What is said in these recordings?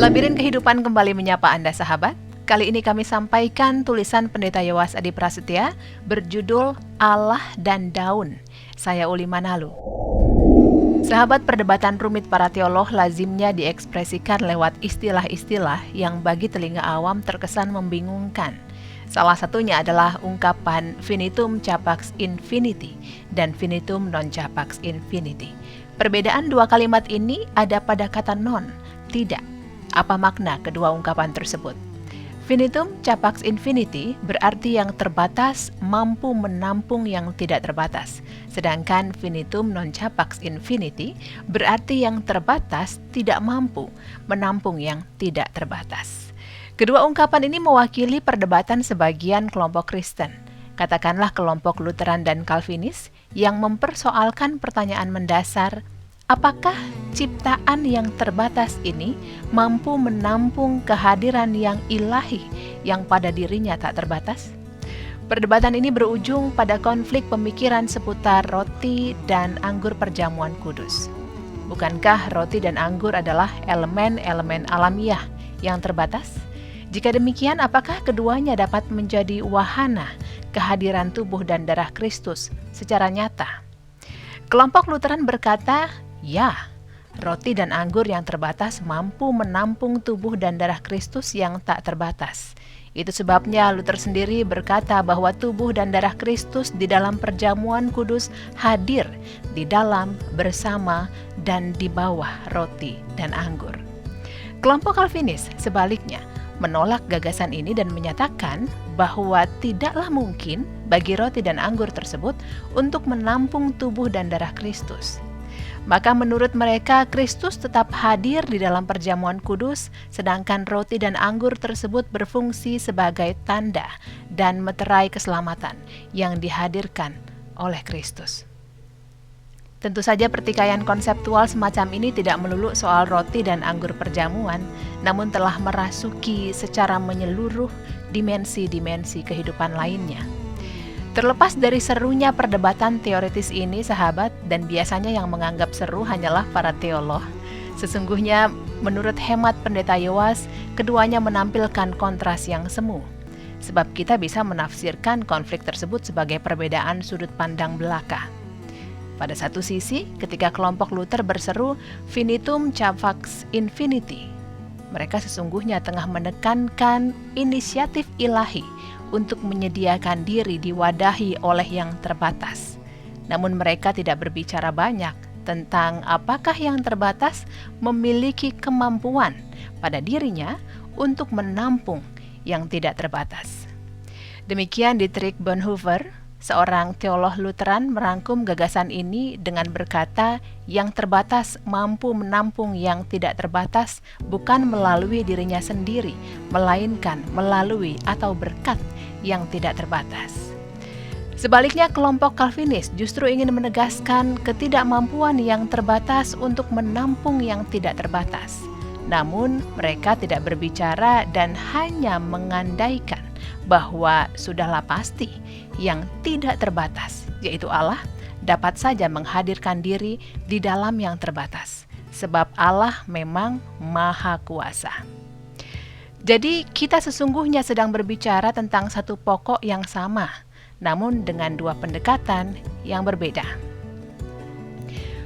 Labirin Kehidupan kembali menyapa Anda sahabat. Kali ini kami sampaikan tulisan Pendeta Yowas Adi Prasetya berjudul Allah dan Daun. Saya Uli Manalu. Sahabat, perdebatan rumit para teolog lazimnya diekspresikan lewat istilah-istilah yang bagi telinga awam terkesan membingungkan. Salah satunya adalah ungkapan finitum capax infinity dan finitum non capax infinity. Perbedaan dua kalimat ini ada pada kata non, tidak. Apa makna kedua ungkapan tersebut? Finitum capax infinity berarti yang terbatas mampu menampung yang tidak terbatas. Sedangkan finitum non capax infinity berarti yang terbatas tidak mampu menampung yang tidak terbatas. Kedua ungkapan ini mewakili perdebatan sebagian kelompok Kristen, katakanlah kelompok Lutheran dan Calvinis, yang mempersoalkan pertanyaan mendasar, apakah ciptaan yang terbatas ini mampu menampung kehadiran yang ilahi yang pada dirinya tak terbatas? Perdebatan ini berujung pada konflik pemikiran seputar roti dan anggur perjamuan kudus. Bukankah roti dan anggur adalah elemen-elemen alamiah yang terbatas? Jika demikian, apakah keduanya dapat menjadi wahana kehadiran tubuh dan darah Kristus secara nyata? Kelompok Lutheran berkata, ya, roti dan anggur yang terbatas mampu menampung tubuh dan darah Kristus yang tak terbatas. Itu sebabnya Luther sendiri berkata bahwa tubuh dan darah Kristus di dalam perjamuan kudus hadir di dalam, bersama, dan di bawah roti dan anggur. Kelompok Calvinis sebaliknya menolak gagasan ini dan menyatakan bahwa tidaklah mungkin bagi roti dan anggur tersebut untuk menampung tubuh dan darah Kristus. Maka menurut mereka, Kristus tetap hadir di dalam perjamuan kudus, sedangkan roti dan anggur tersebut berfungsi sebagai tanda dan meterai keselamatan yang dihadirkan oleh Kristus. Tentu saja pertikaian konseptual semacam ini tidak melulu soal roti dan anggur perjamuan, namun telah merasuki secara menyeluruh dimensi-dimensi kehidupan lainnya. Terlepas dari serunya perdebatan teoritis ini, sahabat, dan biasanya yang menganggap seru hanyalah para teolog, sesungguhnya menurut hemat Pendeta Yowas, keduanya menampilkan kontras yang semu. Sebab kita bisa menafsirkan konflik tersebut sebagai perbedaan sudut pandang belaka. Pada satu sisi, ketika kelompok Luther berseru finitum capax infinity, mereka sesungguhnya tengah menekankan inisiatif ilahi untuk menyediakan diri diwadahi oleh yang terbatas. Namun mereka tidak berbicara banyak tentang apakah yang terbatas memiliki kemampuan pada dirinya untuk menampung yang tidak terbatas. Demikian Dietrich Bonhoeffer, seorang teolog Lutheran, merangkum gagasan ini dengan berkata, yang terbatas mampu menampung yang tidak terbatas bukan melalui dirinya sendiri, melainkan melalui atau berkat yang tidak terbatas. Sebaliknya, kelompok Calvinis justru ingin menegaskan ketidakmampuan yang terbatas untuk menampung yang tidak terbatas. Namun, mereka tidak berbicara dan hanya mengandaikan bahwa sudahlah pasti yang tidak terbatas, yaitu Allah, dapat saja menghadirkan diri di dalam yang terbatas, sebab Allah memang Maha Kuasa. Jadi kita sesungguhnya sedang berbicara tentang satu pokok yang sama, namun dengan dua pendekatan yang berbeda.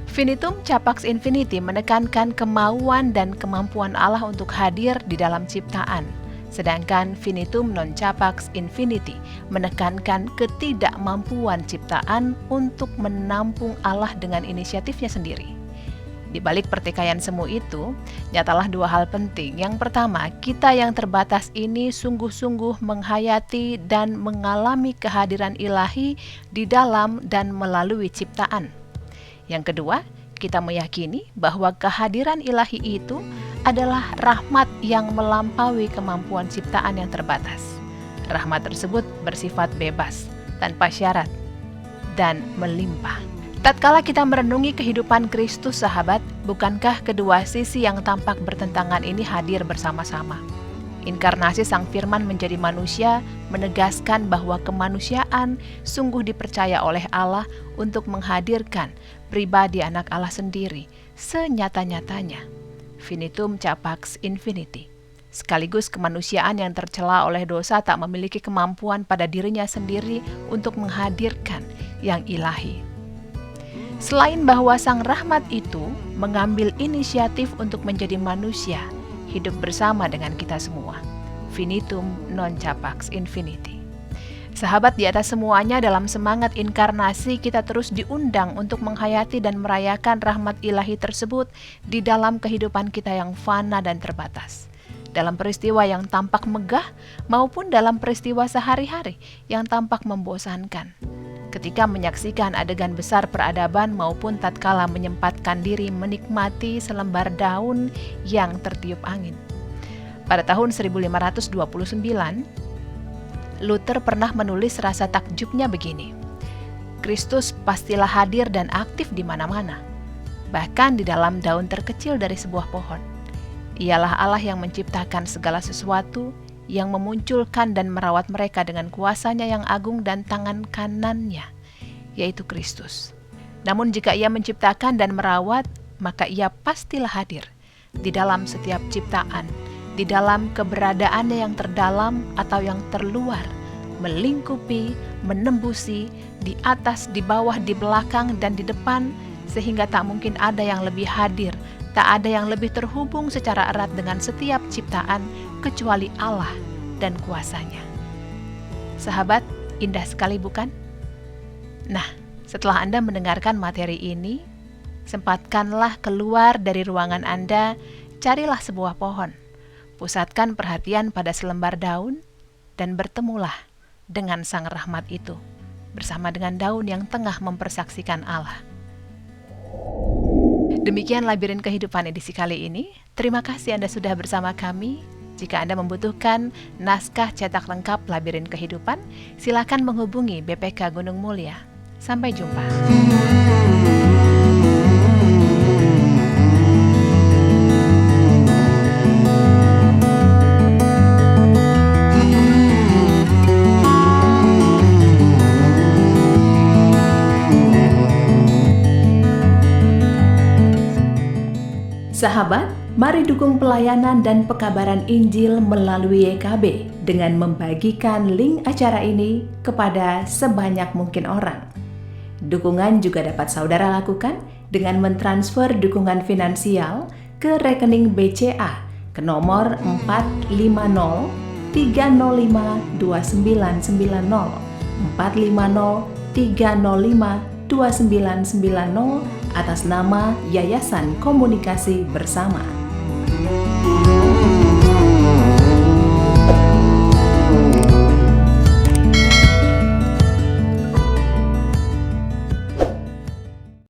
Finitum capax infinity menekankan kemauan dan kemampuan Allah untuk hadir di dalam ciptaan. Sedangkan finitum non capax infinity menekankan ketidakmampuan ciptaan untuk menampung Allah dengan inisiatifnya sendiri. Di balik pertikaian semu itu, nyatalah dua hal penting. Yang pertama, kita yang terbatas ini sungguh-sungguh menghayati dan mengalami kehadiran ilahi di dalam dan melalui ciptaan. Yang kedua, kita meyakini bahwa kehadiran ilahi itu adalah rahmat yang melampaui kemampuan ciptaan yang terbatas. Rahmat tersebut bersifat bebas, tanpa syarat, dan melimpah. Tatkala kita merenungi kehidupan Kristus, sahabat, bukankah kedua sisi yang tampak bertentangan ini hadir bersama-sama? Inkarnasi Sang Firman menjadi manusia menegaskan bahwa kemanusiaan sungguh dipercaya oleh Allah untuk menghadirkan pribadi anak Allah sendiri senyata-nyatanya. Finitum capax infinity. Sekaligus kemanusiaan yang tercela oleh dosa tak memiliki kemampuan pada dirinya sendiri untuk menghadirkan yang ilahi. Selain bahwa Sang Rahmat itu mengambil inisiatif untuk menjadi manusia, hidup bersama dengan kita semua. Finitum non capax infinity. Sahabat, di atas semuanya, dalam semangat inkarnasi kita terus diundang untuk menghayati dan merayakan rahmat ilahi tersebut di dalam kehidupan kita yang fana dan terbatas. Dalam peristiwa yang tampak megah maupun dalam peristiwa sehari-hari yang tampak membosankan. Ketika menyaksikan adegan besar peradaban maupun tatkala menyempatkan diri menikmati selembar daun yang tertiup angin. Pada tahun 1529, Luther pernah menulis rasa takjubnya begini: Kristus pastilah hadir dan aktif di mana-mana, bahkan di dalam daun terkecil dari sebuah pohon. Ialah Allah yang menciptakan segala sesuatu, yang memunculkan dan merawat mereka dengan kuasanya yang agung dan tangan kanannya, yaitu Kristus. Namun jika Ia menciptakan dan merawat, maka Ia pastilah hadir di dalam setiap ciptaan, di dalam keberadaannya yang terdalam atau yang terluar, melingkupi, menembusi, di atas, di bawah, di belakang, dan di depan, sehingga tak mungkin ada yang lebih hadir, tak ada yang lebih terhubung secara erat dengan setiap ciptaan kecuali Allah dan kuasanya. Sahabat, indah sekali bukan? Nah, setelah Anda mendengarkan materi ini, sempatkanlah keluar dari ruangan Anda, carilah sebuah pohon, pusatkan perhatian pada selembar daun, dan bertemulah dengan Sang Rahmat itu, bersama dengan daun yang tengah mempersaksikan Allah. Demikian Labirin Kehidupan edisi kali ini. Terima kasih Anda sudah bersama kami. Jika Anda membutuhkan naskah cetak lengkap Labirin Kehidupan, silakan menghubungi BPK Gunung Mulia. Sampai jumpa. Sahabat, mari dukung pelayanan dan pekabaran Injil melalui YKB dengan membagikan link acara ini kepada sebanyak mungkin orang. Dukungan juga dapat saudara lakukan dengan mentransfer dukungan finansial ke rekening BCA ke nomor 450 305 2990 450 305 2990 atas nama Yayasan Komunikasi Bersama.